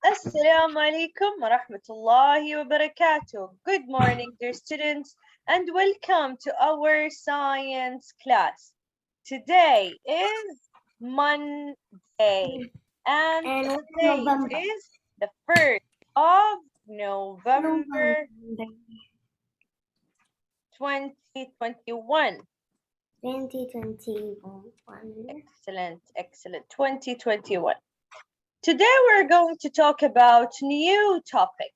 Assalamu alaikum wa rahmatullahi wa barakatuh. Good morning, dear students, and welcome to our science class. Today is Monday, and today is the 1st of November 2021. 2021. Excellent. 2021. Today we're going to talk about new topic.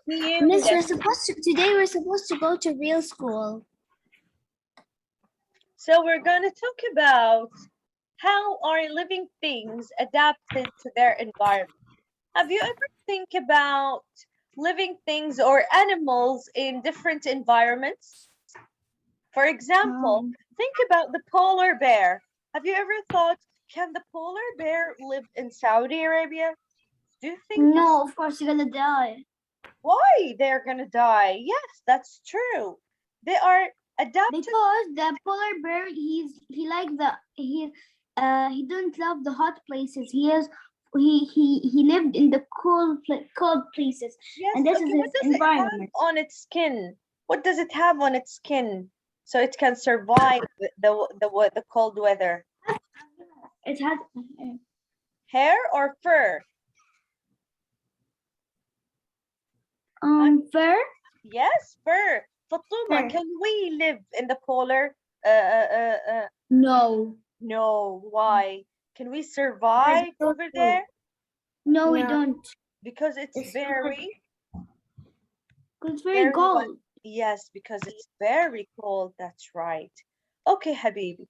Miss, today we're supposed to go to real school. So we're going to talk about how are living things adapted to their environment. Have you ever think about living things or animals in different environments? For example, think about the polar bear. Have you ever thought, can the polar bear live in Saudi Arabia? Do you think? No, of course you're gonna die. Why they're gonna die? Yes, that's true. They are adapted because the polar bear he don't love the hot places. He lived in the cold places. Yes, and this okay, is what his does environment. it have on its skin? What does it have on its skin so it can survive the cold weather? It has Hair or fur? Fur. Yes, fur. Fatuma, can we live in the polar? No. No. Why? Can we survive over there? No, we don't. Because it's very cold. Yes, because it's very cold. That's right. Okay, Habibi.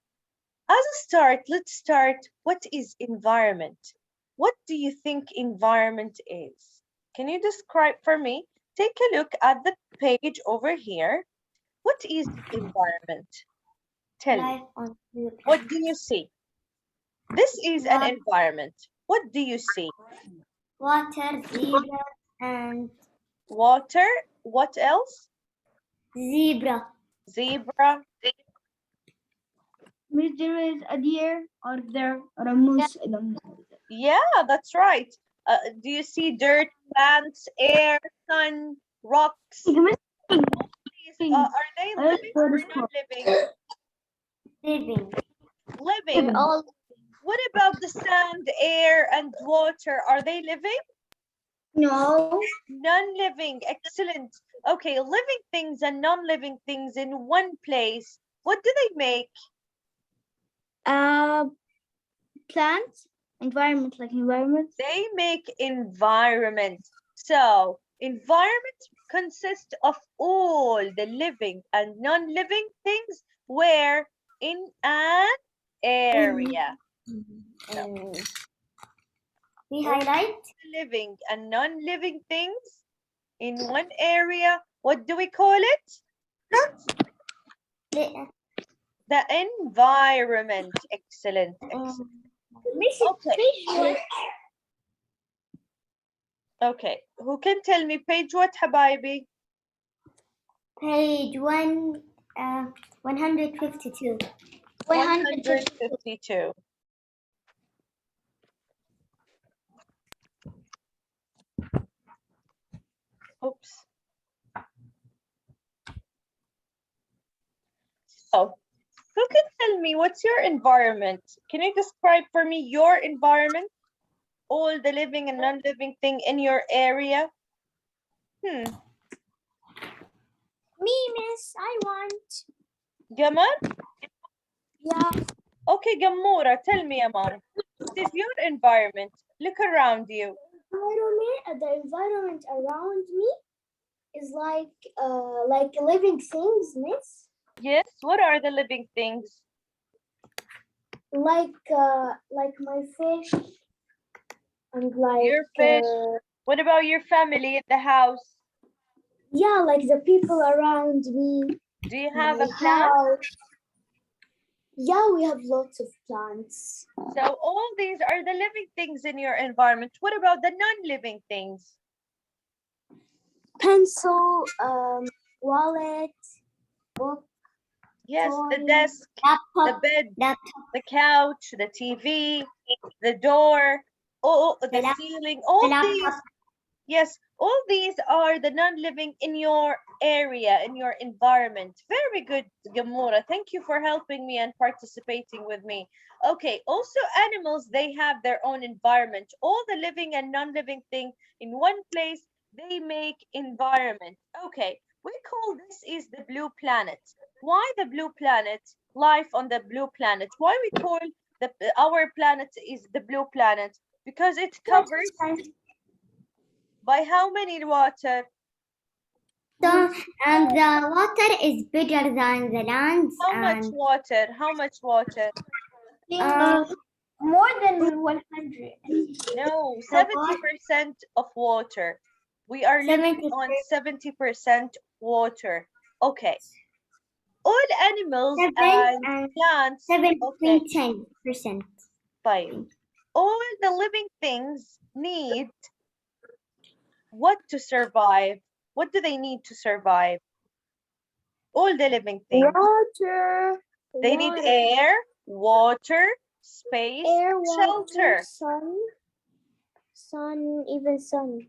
As a start, let's start. What is environment? What do you think environment is? Can you describe for me? Take a look at the page over here. What is environment? Tell me. What do you see? This is an environment. What do you see? Water, zebra, and water. What else? Zebra. Zebra. There is a deer or a moose. I don't know. Yeah, that's right. Do you see dirt, plants, air, sun, rocks? Are they living or not living? Living. What about the sand, air, and water? Are they living? No. Non-living. Excellent. Okay, living things and non-living things in one place. What do they make? Plants. Environment, like environment. They make environment. So environment consists of all the living and non-living things where in an area. So, we highlight living and non-living things in one area. What do we call it? The environment. Excellent. Okay. Who can tell me page what, Habibi? Page 152. 152. Oops. So, who can tell me what's your environment? Can you describe for me your environment? All the living and non-living thing in your area? Me, miss, I want. Gamal? Yeah. Okay, Gamura, tell me, Amar. What is your environment? Look around you. The environment around me is like living things, miss. Yes, what are the living things? Like my fish and like your fish. What about your family at the house? Yeah, like the people around me. Do you have a plant? Yeah, we have lots of plants. So all these are the living things in your environment. What about the non-living things? Pencil, wallet, book. Yes, toy, the desk, laptop, the bed, the couch, the TV, the door. Oh, The the lap- ceiling, the all laptop. these. Yes, all these are the non-living in your area, in your environment. Very good, Gamora. Thank you for helping me and participating with me. Okay, also animals, they have their own environment. All the living and non-living thing in one place, they make environment. Okay, we call this is the blue planet. Why the blue planet? Life on the blue planet. Why we call our planet is the blue planet? Because it covers by how many water? So, and the water is bigger than the land, How much and water? How much water? more than 100. No, The water 70% of water. We are living 70 on 70% water. Okay. All animals and and plants. 7 Okay, 10%. fine. All the living things need what to survive? What do they need to survive? All the living things. Water. They need air, water, space, Air, water, shelter. sun, even sun.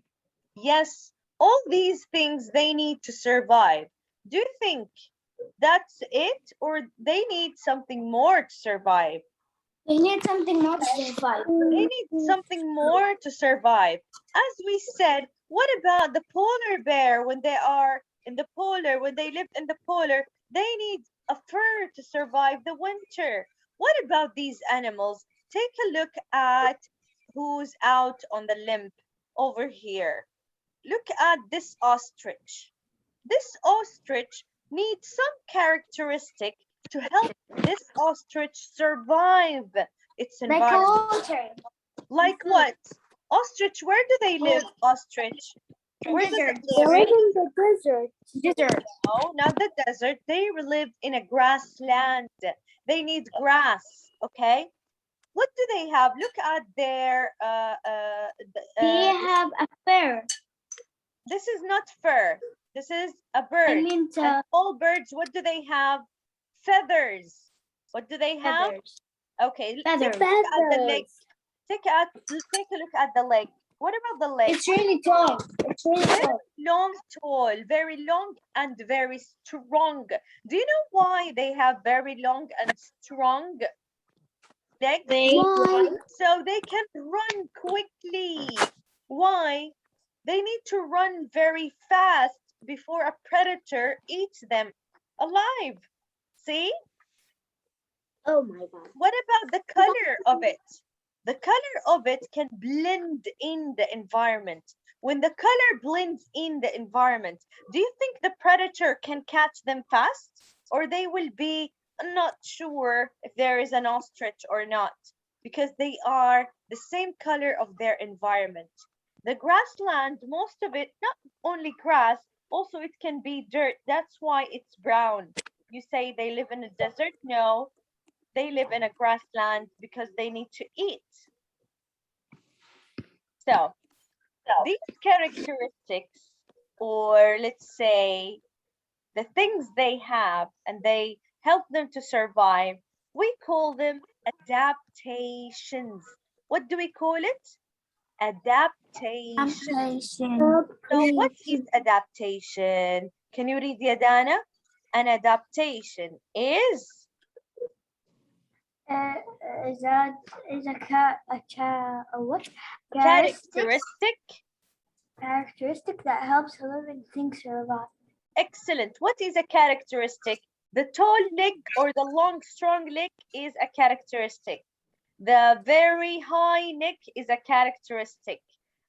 Yes, all these things they need to survive. Do you think that's it, or they need something more to survive? They need something more to survive. They need something more to survive. As we said, what about the polar bear when they are in the polar, when they live in the polar, they need a fur to survive the winter. What about these animals? Take a look at who's out on the limb over here. Look at this ostrich. This ostrich needs some characteristic to help this ostrich survive its Like environment. water. Like what? Ostrich, where do they live, ostrich? Where does it They live? live in the desert. Desert. No, not the desert. They live in a grassland. They need grass, okay? What do they have? Look at their They have a fur. this is not fur. This is a I bird. mean And all birds, what do they have? Feathers. What do they have? feathers. Okay, Feathers. take a look at the leg. Take a look at the leg. What about the leg? It's really tall. It's really Very tall. long, tall, very long and very strong. Do you know why they have very long and strong legs? Why? So they can run quickly. Why? They need to run very fast before a predator eats them alive. See? Oh my God. What about the color of it? The color of it can blend in the environment. When the color blends in the environment, do you think the predator can catch them fast? Or they will be not sure if there is an ostrich or not, because they are the same color of their environment. The grassland, most of it, not only grass, also it can be dirt. That's why it's brown. You say they live in a desert? No, they live in a grassland because they need to eat. So these characteristics, or let's say the things they have and they help them to survive, we call them adaptations. What do we call it? Adaptation. So what is adaptation? Can you read, Yadana? An adaptation is That is a what? characteristic. Characteristic that helps a living thing survive. Excellent. What is a characteristic? The tall leg or the long, strong leg is a characteristic. The very high neck is a characteristic.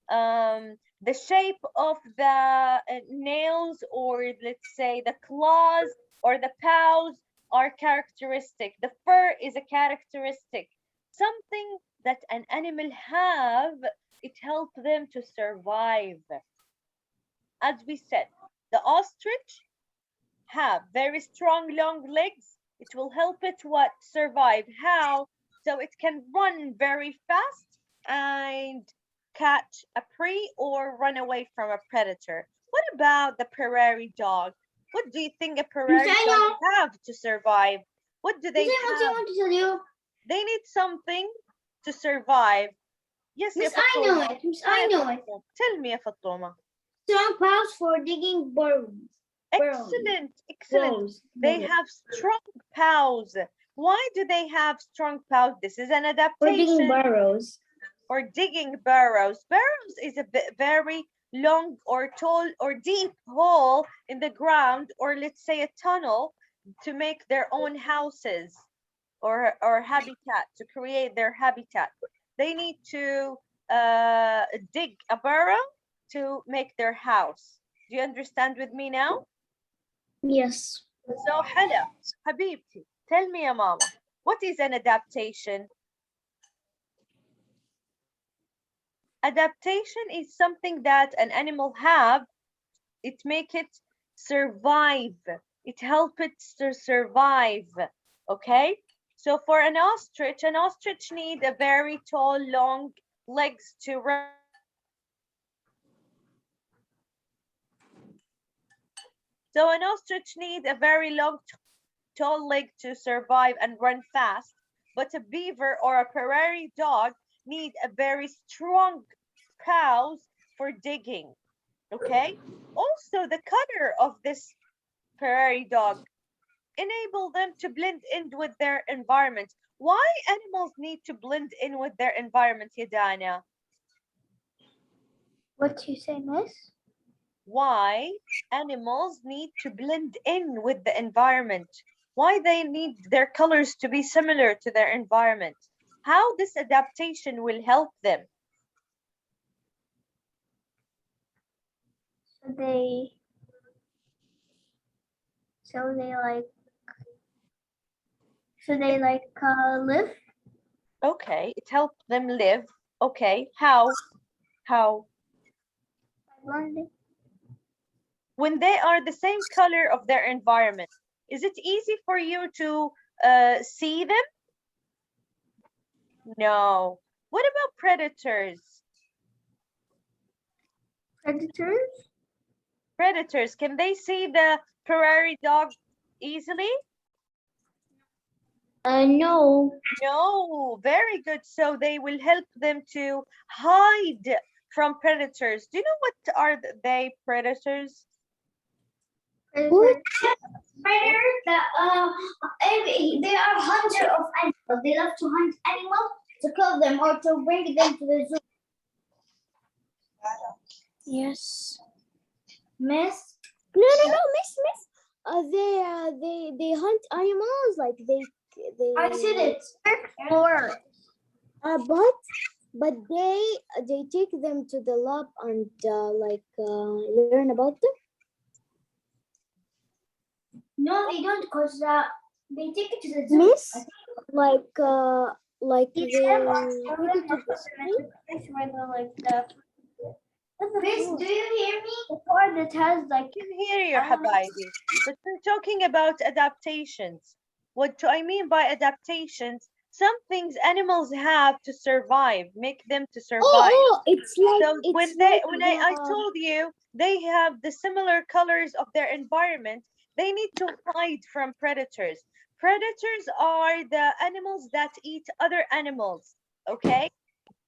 The shape of the nails, or let's say the claws or the paws, are characteristic. The fur is a characteristic. Something that an animal have, it helps them to survive. As we said, the ostrich have very strong long legs. It will help it what survive. How? So it can run very fast and catch a prey or run away from a predator. What about the prairie dog? What do you think a prairie dog have to survive? What do they have? want to tell you? They need something to survive. Yes, Miss, يا I know فطومة. it. Miss, Ah, I يا know it. فطومة. Tell me يا فطومة. Strong paws for digging burrows. Excellent, excellent. Burrows. They have strong paws. Why do they have strong paws? This is an For digging adaptation. burrows. Or digging burrows. Burrows is a very long or tall or deep hole in the ground, or let's say a tunnel, to make their own houses or habitat, to create their habitat. They need to dig a burrow to make their house. Do you understand with me now? Yes. So Hala, Habibti, tell me, ya mama, what is an adaptation? Adaptation is something that an animal have. It make it survive. It help it to survive. Okay? So for an ostrich need a very tall, long legs to run. So an ostrich need a very long, tall leg to survive and run fast. But a beaver or a prairie dog need a very strong paws for digging. Okay? Also, the color of this prairie dog enable them to blend in with their environment. Why animals need to blend in with their environment, Yadana? What you say, Miss? Why animals need to blend in with the environment? Why they need their colors to be similar to their environment? How this adaptation will help them? So they. So they like. So they like live. Okay, it helps them live. Okay, how? How? Blending. When they are the same color of their environment, is it easy for you to see them? No. What about predators? Predators. Predators, can they see the prairie dog easily? No. No, very good. So they will help them to hide from predators. Do you know what are they, predators? What? Predators that they are hunter of animals. They love to hunt animals to kill them or to bring them to the zoo. Yes. Miss. No, miss. They hunt animals like they. I said it. Explorer. But they take them to the lab and learn about them. No, they don't, because they take it to the zoo. Miss, I think like each they have a take it to the place where they're like the. Miss, do you hear me? The part that has like. I can hear you, Habibi. But we're talking about adaptations. What do I mean by adaptations? Some things animals have to survive, make them to survive. So when I told you they have the similar colors of their environment, they need to hide from predators. Predators are the animals that eat other animals, okay?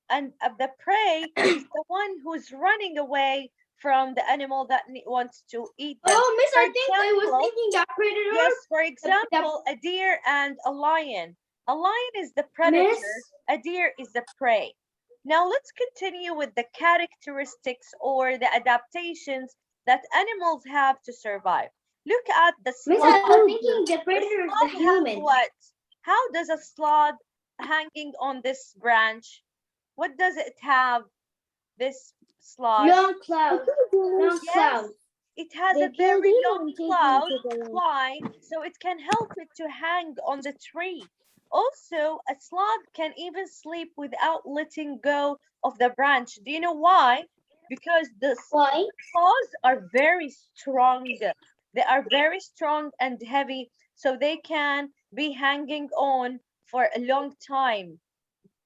And the prey is the one who's running away from the animal that wants to eat them. Oh, Miss, For I think I was example, thinking that predator. yes, for example, a deer and a lion. A lion is the predator, Miss. a deer is the prey. Now let's continue with the characteristics or the adaptations that animals have to survive. Look at the Miss, sloth. I was thinking the The predator is sloth the have human. what? How does a sloth hanging on this branch? What does it have? This sloth? Long cloud. Long Yes, cloud. it has They a killed very him long and take him cloud. to the lab. Why? So it can help it to hang on the tree. Also, a sloth can even sleep without letting go of the branch. Do you know why? Because the Why? claws are very strong. They are very strong and heavy, so they can be hanging on for a long time.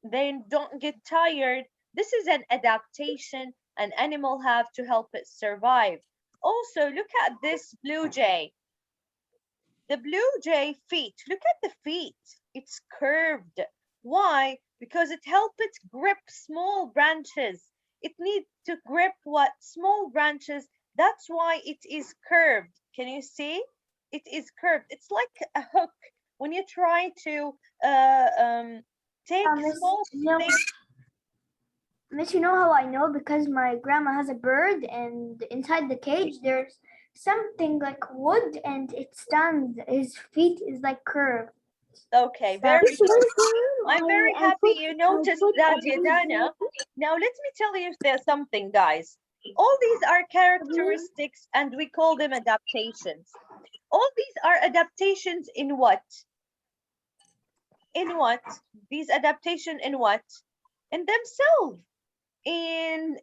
They don't get tired. This is an adaptation an animal have to help it survive. Also, look at this blue jay. The blue jay feet, look at the feet. It's curved. Why? because it helps it grip small branches. It needs to grip what? Small branches. That's why it is curved. Can you see? It is curved. It's like a hook. When you try to take Miss, small things. Miss, you know how I know? Because my grandma has a bird, and inside the cage there's something like wood, and it stands. His feet is like curved. Okay, very good. I'm very happy you noticed that, Yadana. Now, let me tell you there's something, guys. All these are characteristics, and we call them adaptations. All these are adaptations in what? In what? These adaptation in what? In themselves. In,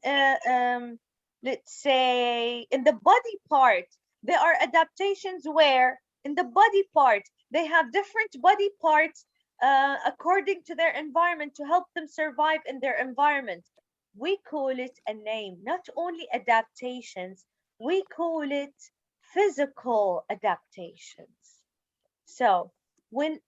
let's say, in the body part. There are adaptations where, in the body part, they have different body parts according to their environment to help them survive in their environment. We call it a name, not only adaptations, we call it physical adaptations. So when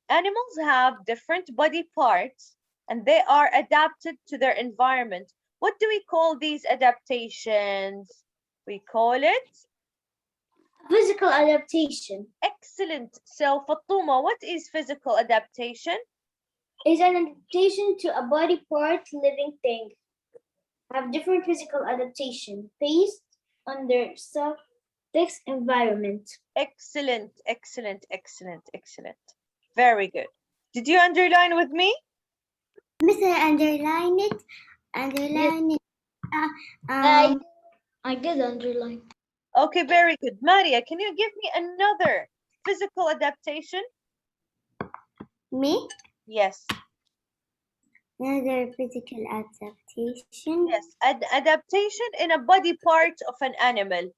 animals have different body parts and they are adapted to their environment, what do we call these adaptations? We call it Physical adaptation excellent. So Fatuma, what is physical adaptation? is an adaptation to a body part living thing. Have different physical adaptation based on their subject's environment. Excellent, excellent, excellent, excellent. Very good. Did you underline with me? Mr. Underline it. Underline it. I did underline. Okay, very good. Maria, can you give me another physical adaptation? Me? Yes. Another physical adaptation. Yes, adaptation in a body part of an animal.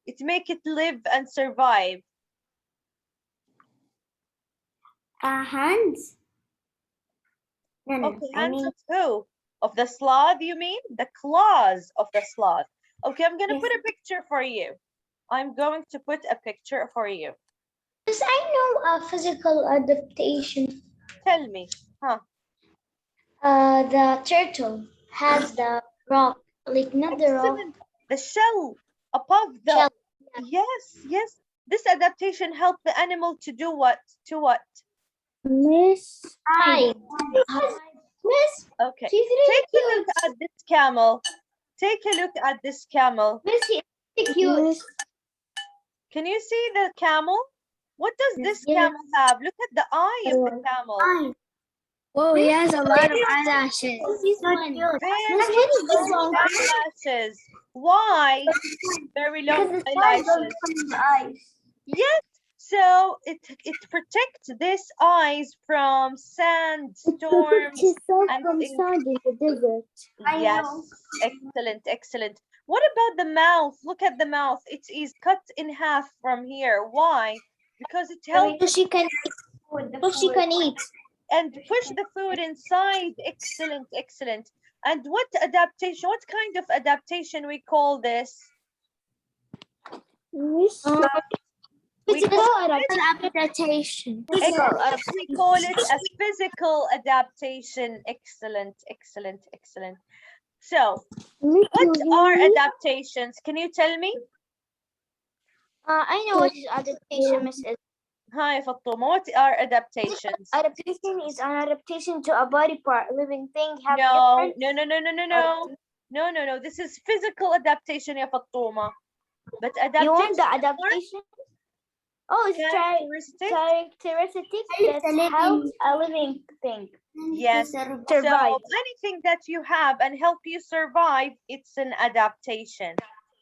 It make it live and survive. Hands? No, Okay, hands of who? Of the sloth, you mean? The claws of the sloth. Okay, I'm gonna Yes. put a picture for you. I'm going to put a picture for you. Yes, I know a physical adaptation. Tell me, huh? The turtle has the rock, like not the rock. Excellent. The shell above the Shell. Yes, yes. This adaptation helped the animal to do what? To what? Miss. Hi. Miss. Okay. She's really Take a look cute. at this camel. Take a look at this camel. Miss, she's really cute. Can you see the camel? What does this Yes. camel have? Look at the eye of the camel. Whoa, he has a lot of eyelashes. This one. Very Miss, what is this long one? eyelashes. Why? Very long Because the stars don't eyelashes. come in the eyes. Yes. So it protects these eyes from sand, storms, and from things. sand in the desert. I Yes, know. excellent, excellent. What about the mouth? Look at the mouth. It is cut in half from here. Why? Because it helps So she can eat food. So she can eat. and push the food inside. Excellent, excellent. And what adaptation, what kind of adaptation we call this? Miss, We call Adaptation. we call it a physical adaptation. Excellent, excellent, excellent. So, Miss, what you are hear me? adaptations? Can you tell me? I know what is adaptation, Mrs. Hi, Fatuma. What are adaptations? Adaptation is an adaptation to a body part, living thing. Have No, different. no, no, no, no, no, no. No, no, no. This is physical adaptation, ya Fatuma. But You want adaptation the adaptation? Oh, it's characteristic. characteristics that help a living thing. Yes. Survive. So anything that you have and help you survive, it's an adaptation.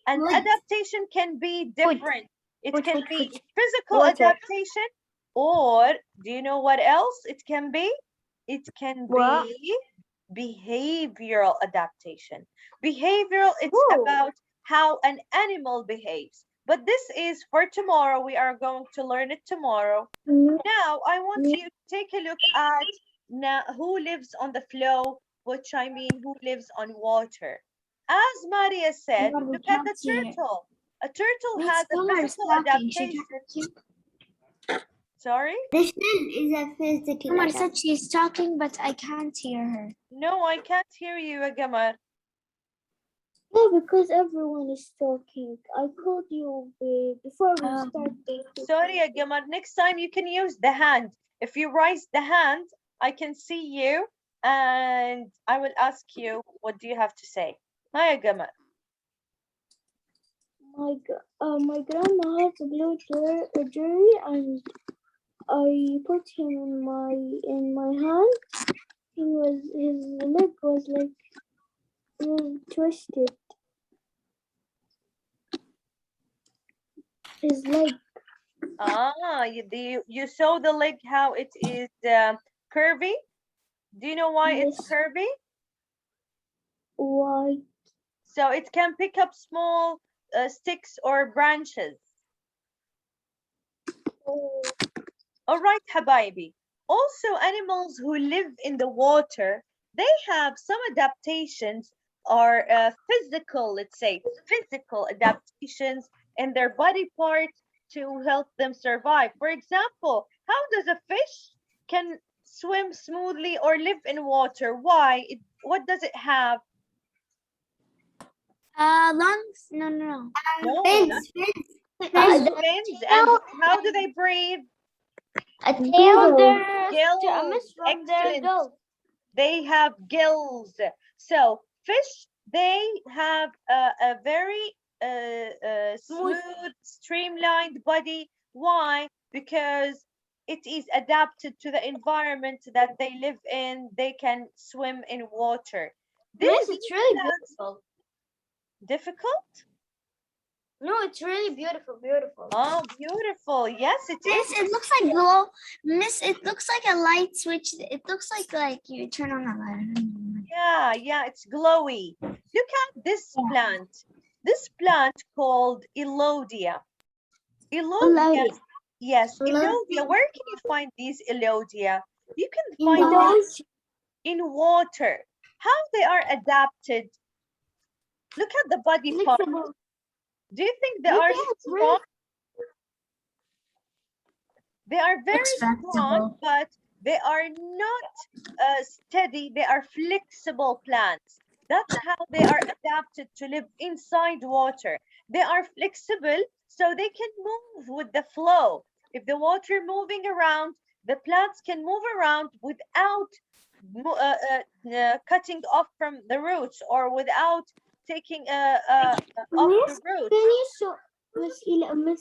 And Food. adaptation can be different. It Food, can food, be food. physical Water. adaptation, or do you know what else it can be? It can What? be behavioral adaptation. Behavioral, it's Ooh. about how an animal behaves. But this is for tomorrow. We are going to learn it tomorrow. Now, I want you to take a look at now who lives on the flow, which I mean who lives on water. As Maria said, No, we look at the can't see it. turtle. A turtle Miss has a Taylor is physical talking. She adaptation. Sorry? The shell is a physical Someone adaptation. said she's talking, but I can't hear her. No, I can't hear you, Gamar. No, because everyone is talking. I called you before we started. Sorry, Gamar. Next time you can use the hand. If you raise the hand, I can see you and I will ask you, what do you have to say? Hi, Gamar. My grandma has a blue jewelry, and I put him in my hand. His leg was twisted. His leg. Ah, you saw the leg, how it is curvy? Do you know why it's Yes. curvy? Why? So it can pick up small sticks or branches. Oh, All right, Habibi. Also, animals who live in the water, they have some adaptations or physical, let's say, physical adaptations in their body parts to help them survive. For example, how does a fish can swim smoothly or live in water? Why? What does it have? Lungs? No. No, Fins. has The fins. And tail, how do they breathe? a tail there, Gills. from their Excellent. gills. They have gills. So fish, they have a very smooth, streamlined body. Why? Because it is adapted to the environment that they live in. They can swim in water. Yes, These it's really plants beautiful. difficult? No, it's really beautiful, beautiful. Oh, beautiful. Yes, it Miss, is. it looks like glow. Miss, it looks like a light switch. It looks like you turn on a light. Yeah, it's glowy. Look at this Yeah. plant. This plant called Elodia. Elodia, yes, Elodia. Where can you find these Elodia? You can find them in water. How they are adapted. Look at the body part. Do you think they are strong? They are very strong, but they are not steady. They are flexible plants. That's how they are adapted to live inside water. They are flexible, so they can move with the flow. If the water moving around, the plants can move around without cutting off from the roots or without taking off the roots. Can you show Miss Leonard?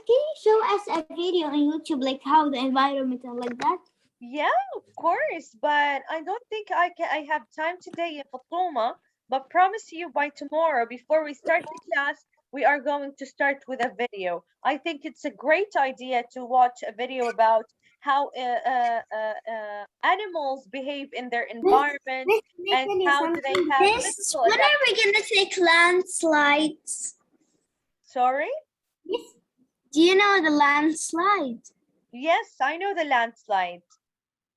Can you show us a video on YouTube like how the environment and like that? Yeah, of course, but I don't think I have time today in Fatuma, but promise you by tomorrow before we start the class, we are going to start with a video. I think it's a great idea to watch a video about how animals behave in their environment and how do they have physical When are adaptation. we gonna take landslides? Sorry? Do you know the landslide? Yes, I know the landslide.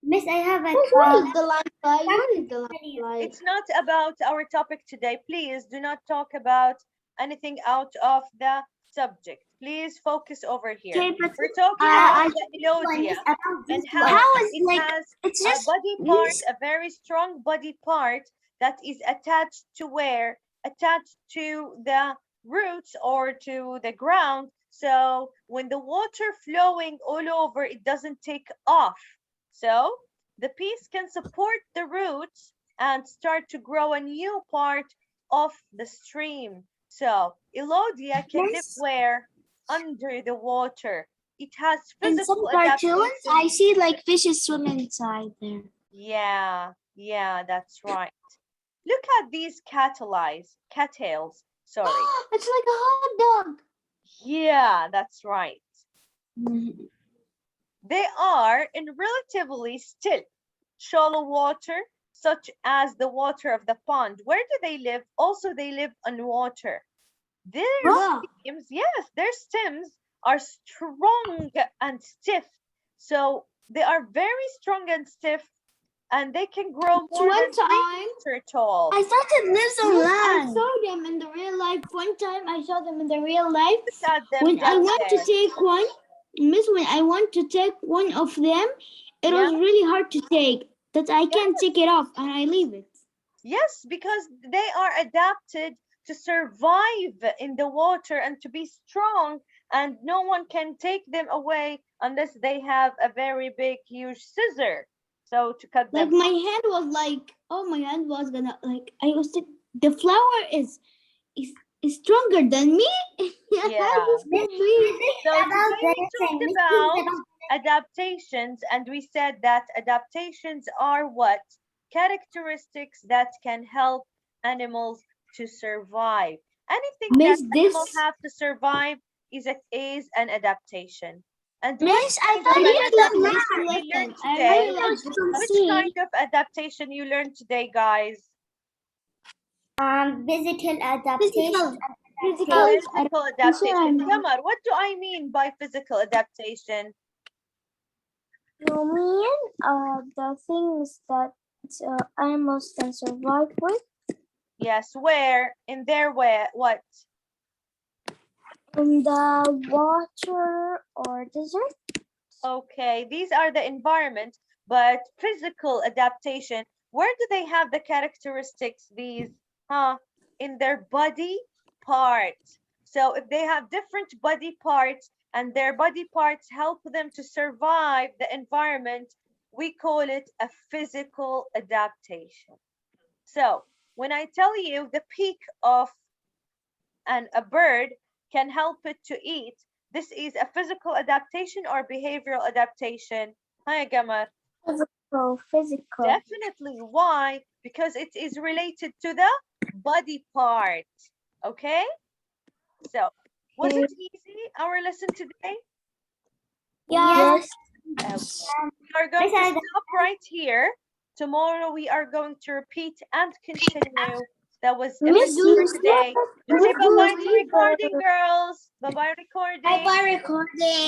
Miss, I have a What is the landslide? What is the landslide? It's not about our topic today. Please do not talk about anything out of the subject. Please focus over here. Okay, but We're talking about the Elodia and how How is it like has it's a just body part, a very strong body part that is attached to where? Attached to the roots or to the ground. So when the water flowing all over, it doesn't take off. So the piece can support the roots and start to grow a new part of the stream. So Elodia can live Miss, where? Under the water. It has in some physical cartoons, adaptation. I see like fishes swimming inside there. Yeah, that's right. Look at these cattails. Sorry. It's like a hot dog. Yeah, that's right. They are in relatively still, shallow water, such as the water of the pond. Where do they live? Also, they live on water. Their stems, yes, their stems are strong and stiff. So they are very strong and stiff, and they can grow more than 3 meters tall. I thought it lives on I land. saw them in the real life. One time I saw them in the real life. Look at them When I down went to there. take one, Miss, when I want to take one of them, it Yeah. was really hard to take. That I can't Yes. take it off and I leave it. Yes, because they are adapted to survive in the water and to be strong, and no one can take them away unless they have a very big, huge scissor. So to cut Like them my off. hand was like, oh, my hand was gonna like. I was the flower is is stronger than me. How Yeah. this Miss, could be? this is So about today the we talked lesson. Miss, this is about about adaptations, and we said that adaptations are what? Characteristics that can help animals to survive. Anything that Miss, animal this. have to survive is an adaptation. And what Miss, I kind I of thought really it was like adaptation this math. we learned lesson. I I today? really thought it like was this from Which lesson. kind C. of adaptation you learned today, guys? Physical adaptations Physical, and physical adaptation. Physical adaptation adaptation. and Kamar, what do I mean by physical adaptation? You mean the things that animals can survive with? Yes, where? In their way, what? In the water or desert? Okay, these are the environment, but physical adaptation, where do they have the characteristics, these, in their body parts. So if they have different body parts and their body parts help them to survive the environment, we call it a physical adaptation. So when I tell you the peak of a bird can help it to eat, this is a physical adaptation or behavioral adaptation? Hi, Gamar. Physical. Definitely. Why? Because it is related to the body part. Okay? So, was it easy, our lesson today? Yes. Okay. We are going Miss, to I stop right here. Tomorrow we are going to repeat and continue. That was Miss, everything for do today. Let's say Miss, do bye-bye to we recording, girls. Bye-bye, recording. bye recording.